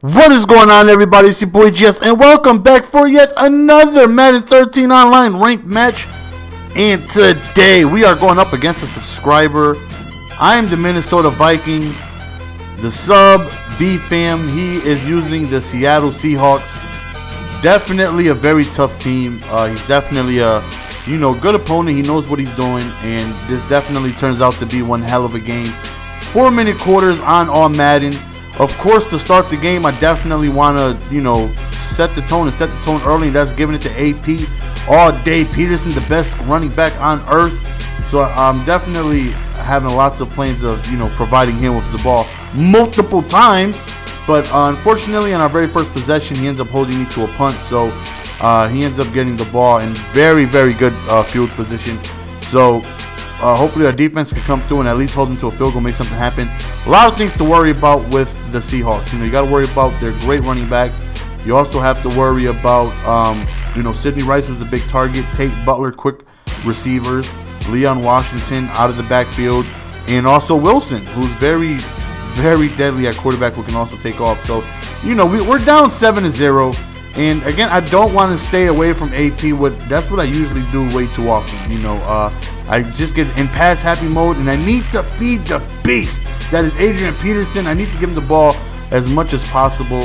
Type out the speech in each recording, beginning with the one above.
What is going on, everybody? It's your boy Jess, and welcome back for yet another Madden 13 online ranked match. And today we are going up against a subscriber. I am the Minnesota Vikings. The sub B-Fam, he is using the Seattle Seahawks. Definitely a very tough team. He's definitely a good opponent. He knows what he's doing, and this definitely turns out to be one hell of a game. 4-minute quarters on all Madden. Of course, to start the game, I definitely want to, set the tone and set the tone early, and that's giving it to AP all day. Peterson, the best running back on earth. So I'm definitely having lots of plans of, providing him with the ball multiple times. But unfortunately, on our very first possession, he ends up holding me to a punt. So he ends up getting the ball in very, very good field position. So hopefully our defense can come through and at least hold them to a field goal, make something happen. A lot of things to worry about with the Seahawks. You got to worry about their great running backs. You also have to worry about, Sidney Rice was a big target. Tate Butler, quick receivers. Leon Washington out of the backfield. And also Wilson, who's very, very deadly at quarterback, who can also take off. So, we're down 7-0. And again, I don't want to stay away from AP. That's what I usually do way too often. I just get in pass happy mode, and I need to feed the beast that is Adrian Peterson. I need to give him the ball as much as possible.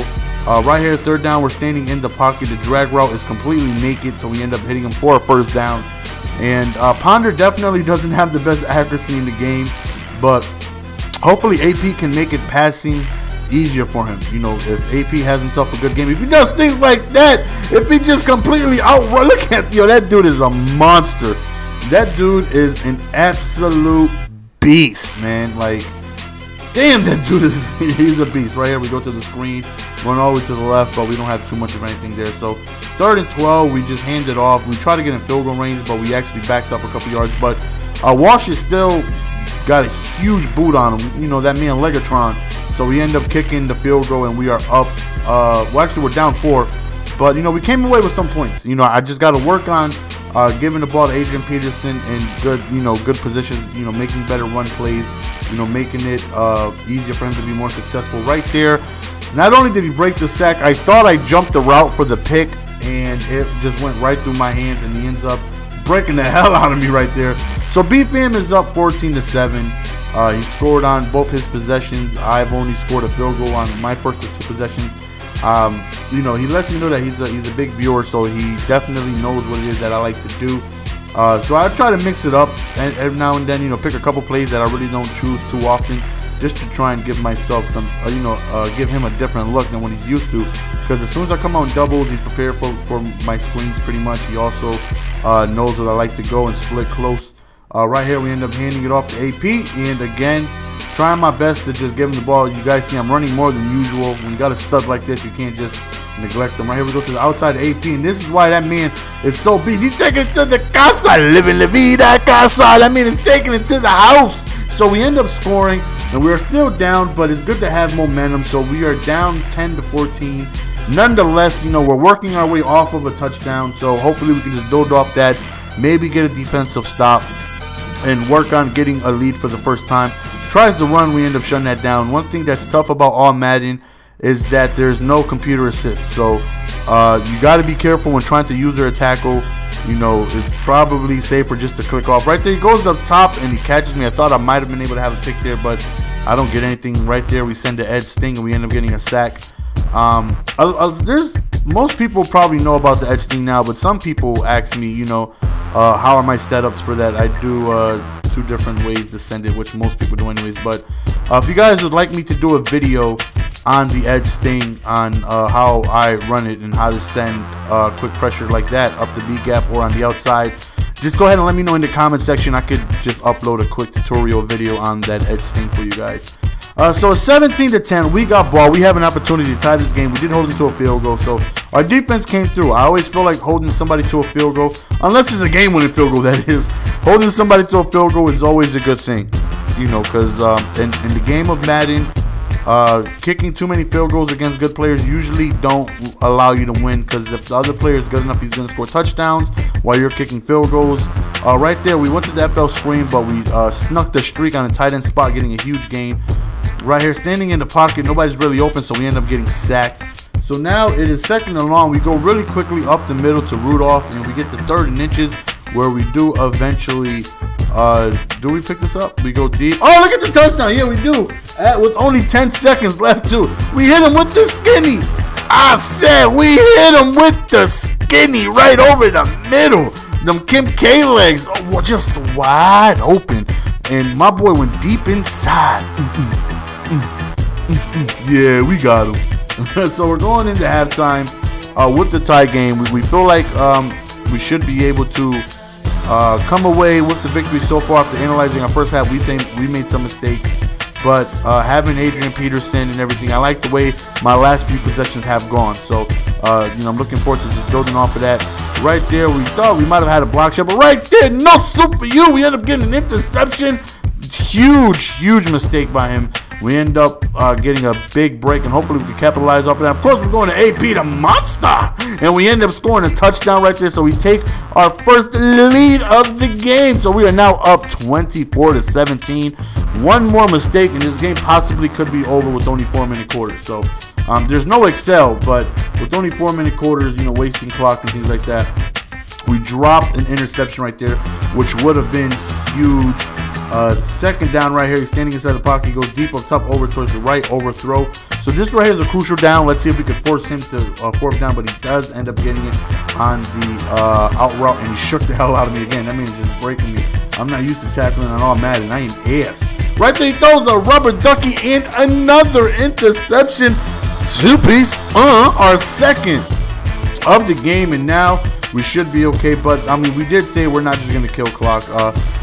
Right here, third down, we're standing in the pocket. The drag route is completely naked, so we end up hitting him for a first down. And Ponder definitely doesn't have the best accuracy in the game, but hopefully AP can make it passing easier for him. If AP has himself a good game, if he does things like that, if he just completely outrun, look at that dude is a monster. That dude is an absolute beast, man. Like, damn, that dude he's a beast. Right here, we go to the screen, going all the way to the left, but we don't have too much of anything there. So 3rd and 12, we just hand it off. We try to get in field goal range, but we actually backed up a couple yards. But Walsh is still got a huge boot on him. That man Legatron. So we end up kicking the field goal, and we are up. Well, actually, we're down 4. But, we came away with some points. I just got to work on giving the ball to Adrian Peterson in good position, making better run plays, making it easier for him to be more successful right there. Not only did he break the sack, I thought I jumped the route for the pick, and it just went right through my hands, and he ends up breaking the hell out of me right there. So B-Fam is up 14-7. He scored on both his possessions. I've only scored a field goal on my first 2 possessions. He lets me know that he's a big viewer, so he definitely knows what it is that I like to do. So I try to mix it up and every now and then, pick a couple plays that I really don't choose too often, just to try and give myself some, give him a different look than what he's used to. Because as soon as I come out in doubles, he's prepared for my screens pretty much. He also knows what I like to go and split close. Right here, we end up handing it off to AP, and again, trying my best to just give him the ball. You guys see I'm running more than usual. When you got a stud like this, you can't just neglect them. Right here we go to the outside of AP, and this is why that man is so beast. He's taking it to the casa, living la vida casa. That man is taking it to the house. So we end up scoring, and we are still down, but it's good to have momentum. So we are down 10-14. Nonetheless, we're working our way off of a touchdown. So hopefully we can just build off that, maybe get a defensive stop, and work on getting a lead for the first time. Tries to run, we end up shutting that down. One thing that's tough about all Madden is that there's no computer assist. So you got to be careful when trying to use their tackle. It's probably safer just to click off. Right there, he goes up top and he catches me. I thought I might have been able to have a pick there, but I don't get anything right there. We send the edge sting and we end up getting a sack. Most people probably know about the edge sting now, but some people ask me, how are my setups for that? I do 2 different ways to send it, which most people do anyways. But if you guys would like me to do a video on the edge sting, on how I run it and how to send quick pressure like that up the B gap or on the outside, just go ahead and let me know in the comment section. I could just upload a quick tutorial video on that edge sting for you guys. So 17-10, we got ball. We have an opportunity to tie this game. We did hold them to a field goal, so our defense came through. I always feel like holding somebody to a field goal, unless it's a game-winning field goal, that is. Holding somebody to a field goal is always a good thing, because in the game of Madden, kicking too many field goals against good players usually don't allow you to win, because if the other player is good enough, he's going to score touchdowns while you're kicking field goals. Right there, we went to the FL screen, but we snuck the streak on the tight end spot, getting a huge gain. right here, standing in the pocket. Nobody's really open, so we end up getting sacked. So now it is 2nd and long. We go really quickly up the middle to Rudolph, and we get to 3rd and inches, where we do eventually. Do we pick this up? We go deep. Oh, look at the touchdown. Yeah, we do. With only 10 seconds left, too. We hit him with the skinny. I said we hit him with the skinny right over the middle. Them Kim K legs just wide open. And my boy went deep inside. Yeah, we got him. So we're going into halftime with the tie game. We feel like we should be able to come away with the victory so far. After analyzing our first half, we made some mistakes, but having Adrian Peterson and everything, I like the way my last few possessions have gone. So I'm looking forward to just building off of that. Right there, we thought we might have had a block shot, but right there, no soup for you. We end up getting an interception. Huge mistake by him. We end up getting a big break, and hopefully we can capitalize off of that. Of course, we're going to AP, the monster, and we end up scoring a touchdown right there. So we take our first lead of the game. So we are now up 24-17. One more mistake, and this game possibly could be over with only 4-minute quarters. So there's no Excel, but with only 4-minute quarters, wasting clock and things like that, we dropped an interception right there, which would have been huge. 2nd down right here. He's standing inside the pocket. He goes deep up top over towards the right, overthrow. So this right here is a crucial down. Let's see if we can force him to 4th down, but he does end up getting it on the out route, and he shook the hell out of me again. That means just breaking me. I'm not used to tackling on all Madden. I am ass. Right there, he throws a rubber ducky and another interception. 2-piece. Our 2nd of the game, and now we should be okay. But I mean, we did say we're not just gonna kill clock.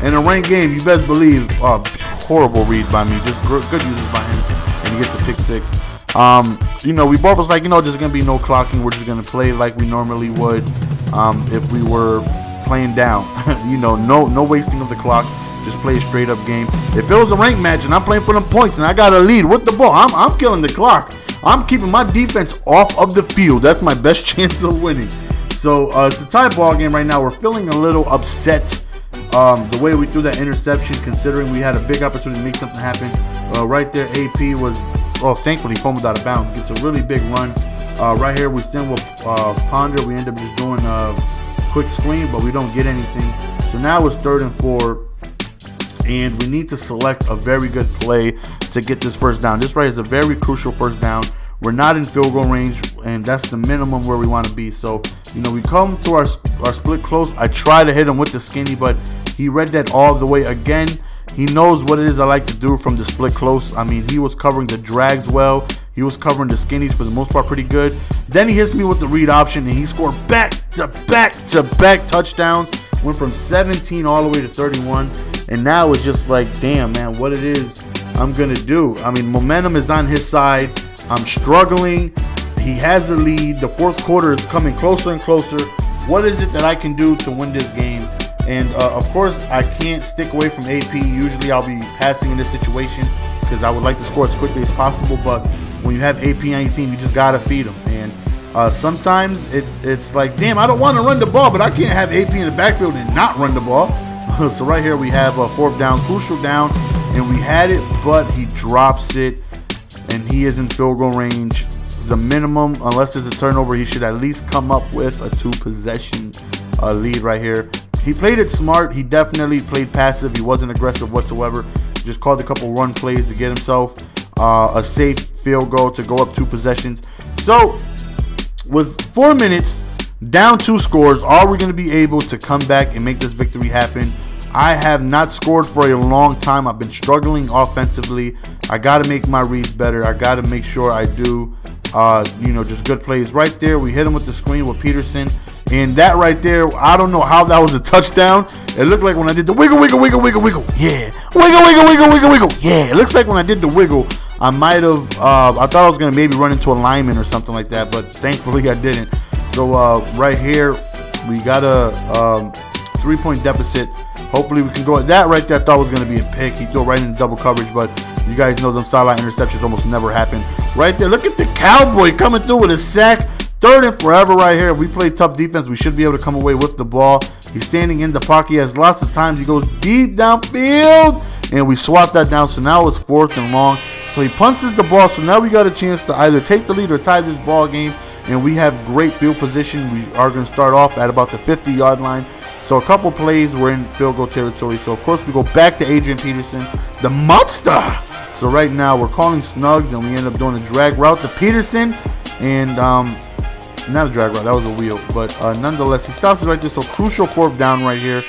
In a ranked game, you best believe, horrible read by me, just good uses by him, and he gets a pick 6. We both was like, there's gonna be no clocking. We're just gonna play like we normally would if we were playing down. No wasting of the clock. Just play a straight up game. If it was a ranked match and I'm playing for them points and I got a lead with the ball, I'm killing the clock. I'm keeping my defense off of the field. That's my best chance of winning. So it's a tie ball game right now. We're feeling a little upset the way we threw that interception, considering we had a big opportunity to make something happen. Right there, AP was, thankfully fumbled out of bounds. Gets a really big run. Right here, we send with Ponder. We end up just doing a quick screen, but we don't get anything. So now it's 3rd and 4. And we need to select a very good play to get this 1st down. This right is a very crucial 1st down. We're not in field goal range, and that's the minimum where we want to be. So, we come to our split close. I try to hit him with the skinny, but he read that all the way. Again, he knows what it is I like to do from the split close. I mean, he was covering the drags well. He was covering the skinnies for the most part pretty good. Then he hits me with the read option, and he scored back-to-back touchdowns. Went from 17 all the way to 31. And now it's just like, damn, man, what it is I'm going to do. I mean, momentum is on his side. I'm struggling. He has a lead. The 4th quarter is coming closer and closer. What is it that I can do to win this game? And, of course, I can't stick away from AP. Usually I'll be passing in this situation because I would like to score as quickly as possible. But when you have AP on your team, you just got to feed them. And sometimes it's like, damn, I don't want to run the ball, but I can't have AP in the backfield and not run the ball. So right here we have a 4th down, crucial down, and we had it, but he drops it, and he is in field goal range. The minimum, unless there's a turnover, he should at least come up with a 2-possession lead right here. He played it smart. He definitely played passive. He wasn't aggressive whatsoever. Just called a couple run plays to get himself a safe field goal to go up 2 possessions. So with 4 minutes, down 2 scores, are we going to be able to come back and make this victory happen? I have not scored for a long time. I've been struggling offensively. I got to make my reads better. I got to make sure I do, just good plays. Right there, we hit him with the screen with Peterson. And that right there, I don't know how that was a touchdown. It looked like when I did the wiggle. Yeah. Wiggle. Yeah. It looks like when I did the wiggle, I might have, I thought I was going to maybe run into a lineman or something like that. But thankfully I didn't. So right here, we got a 3-point deficit. Hopefully we can go. That right there I thought was going to be a pick. He threw it right into double coverage, but you guys know them sideline interceptions almost never happen. Right there, look at the Cowboy coming through with a sack. 3rd and forever right here. If we play tough defense, we should be able to come away with the ball. He's standing in the pocket. He has lots of times. He goes deep downfield, and we swap that down. So now it's 4th and long. So So he punches the ball. So now we got a chance to either take the lead or tie this ball game. And we have great field position. We are going to start off at about the 50-yard line. So a couple plays, we're in field goal territory. So, of course, we go back to Adrian Peterson, the monster. So right now we're calling snugs, and we end up doing a drag route to Peterson. And not a drag route, that was a wheel. But nonetheless, he stops it right there. So crucial 4th down right here.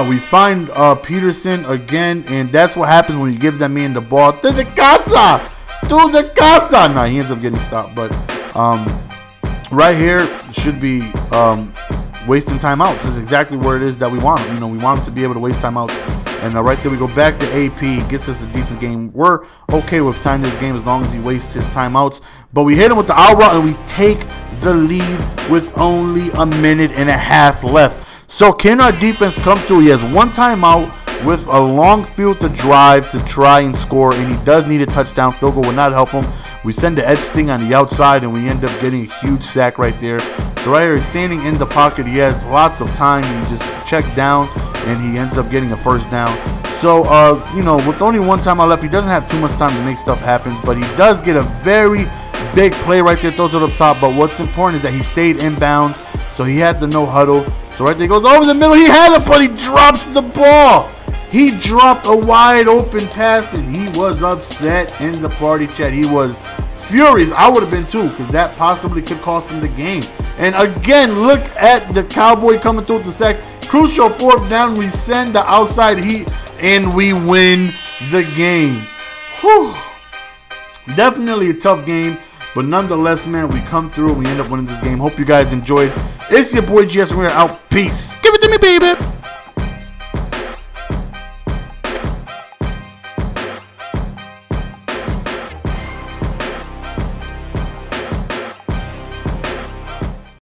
We find Peterson again, and that's what happens when you give that man the ball. To the casa! To the casa! Nah, he ends up getting stopped. But right here should be wasting timeouts. This is exactly where it is that we want him. You know, we want him to be able to waste timeouts. And right there we go back to AP. Gets us a decent game. We're okay with tying this game as long as he wastes his timeouts. But we hit him with the out route, and we take the lead with only a minute and a half left. So can our defense come through? He has 1 timeout with a long field to drive to try and score, and he does need a touchdown. Field goal will not help him. We send the edge sting on the outside, and we end up getting a huge sack right there. So right here, he's standing in the pocket. He has lots of time. He just checked down, and he ends up getting a 1st down. So, you know, with only 1 timeout left, he doesn't have too much time to make stuff happen, but he does get a very big play right there, throws it up top. But what's important is that he stayed inbounds, so he had the no huddle. So right there, he goes over the middle. He had it, but he drops the ball. He dropped a wide open pass, and he was upset in the party chat. He was furious. I would have been too, because that possibly could cost him the game. And again, look at the Cowboy coming through with the sack. Crucial 4th down. We send the outside heat, and we win the game. Whew. Definitely a tough game. But nonetheless, man, we come through and we end up winning this game. Hope you guys enjoyed. It's your boy GS, and we're out. Peace. Give it to me, baby.